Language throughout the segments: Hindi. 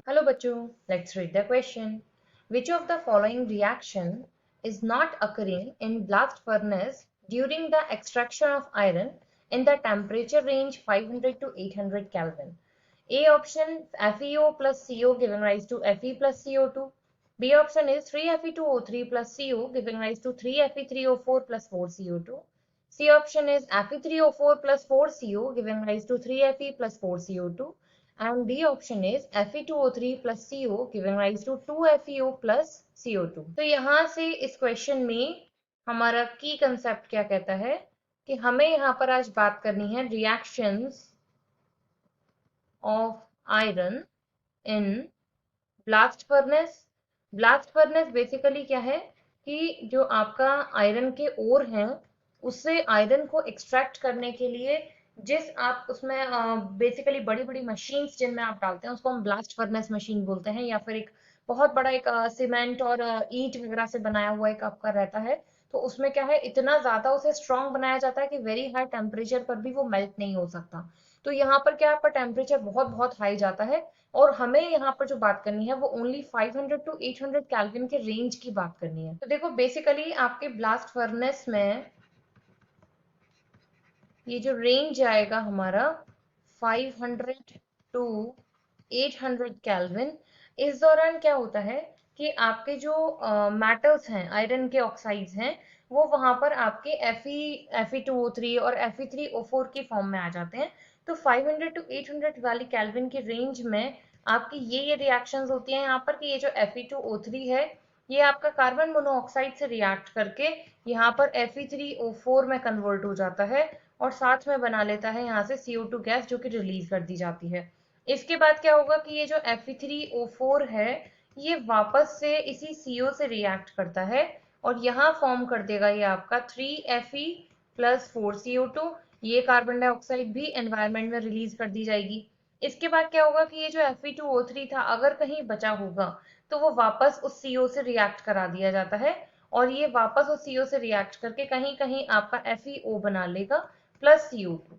Hello bachcho, let's read the question. Which of the following reaction is not occurring in blast furnace during the extraction of iron in the temperature range 500 to 800 Kelvin? A option FeO plus CO giving rise to Fe plus CO2. B option is 3Fe2O3 plus Co giving rise to 3Fe3O4 plus 4CO2. C option is Fe3O4 plus 4Co giving rise to 3Fe plus 4CO2. And D option is Fe2O3 plus CO giving rise to 2FeO plus CO2. तो यहाँ से इस क्वेश्चन में हमारा की कंसेप्ट क्या कहता है कि हमें यहाँ पर आज बात करनी है reactions of iron in blast furnace. Blast furnace basically क्या है कि जो आपका आयरन के ओर हैं उससे आयरन को एक्सट्रैक्ट करने के लिए जिस आप उसमें बेसिकली बड़ी बड़ी मशीन्स जिनमें आप डालते हैं उसको हम ब्लास्ट फर्नेस मशीन बोलते हैं, या फिर एक बहुत बड़ा एक सीमेंट और ईंट वगैरह से बनाया हुआ एक आपका रहता है। तो उसमें क्या है, इतना ज्यादा उसे स्ट्रॉन्ग बनाया जाता है कि वेरी हाई टेम्परेचर पर भी वो मेल्ट नहीं हो सकता। तो यहाँ पर क्या आपका टेम्परेचर बहुत बहुत हाई जाता है और हमें यहाँ पर जो बात करनी है वो ओनली 500 टू 800 केल्विन के रेंज की बात करनी है। तो देखो बेसिकली आपके ब्लास्ट फर्नेस में ये जो रेंज आएगा हमारा 500 टू 800 केल्विन, इस दौरान क्या होता है कि आपके जो मेटल्स हैं, आयरन के ऑक्साइड्स हैं, वो वहां पर आपके Fe2O3 और Fe3O4 की फॉर्म में आ जाते हैं। तो 500 टू 800 वाली केल्विन की रेंज में आपकी ये रिएक्शंस होती हैं यहाँ पर कि ये जो Fe2O3 है ये आपका कार्बन मोनोऑक्साइड से रिएक्ट करके यहाँ पर Fe3O4 में कन्वर्ट हो जाता है और साथ में बना लेता है यहाँ से CO2 गैस जो कि रिलीज कर दी जाती है। इसके बाद क्या होगा कि ये जो Fe3O4 है ये वापस से इसी CO से रिएक्ट करता है और यहाँ फॉर्म कर देगा ये आपका 3Fe प्लस 4CO2। ये कार्बन डाइऑक्साइड भी एनवायरमेंट में रिलीज कर दी जाएगी। इसके बाद क्या होगा कि ये जो Fe2O3 था अगर कहीं बचा होगा तो वो वापस उस CO से रिएक्ट करा दिया जाता है और ये वापस उस CO से रिएक्ट करके कहीं कहीं आपका FeO बना लेगा प्लस CO2।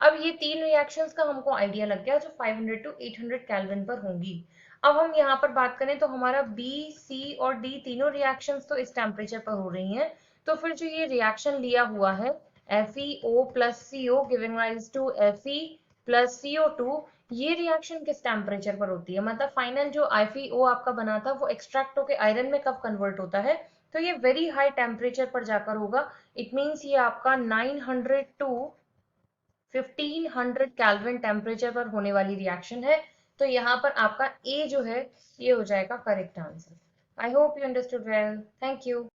अब ये तीन रिएक्शंस का हमको आइडिया लग गया जो 500 टू 800 केल्विन पर होंगी। अब हम यहाँ पर बात करें तो हमारा B, C और D तीनों रिएक्शंस तो इस टेम्परेचर पर हो रही हैं। तो फिर जो ये रिएक्शन लिया हुआ है FeO plus CO giving rise to Fe plus CO2, ये रिएक्शन किस टेम्परेचर पर होती है, मतलब फाइनल जो FeO आपका बना था वो एक्सट्रैक्ट होकर आयरन में कब कन्वर्ट होता है, तो ये वेरी हाई टेम्परेचर पर जाकर होगा। इट मीन्स ये आपका 900 टू 1500 केल्विन टेम्परेचर पर होने वाली रिएक्शन है। तो यहाँ पर आपका ए जो है ये हो जाएगा correct answer. I hope you understood well. Thank you.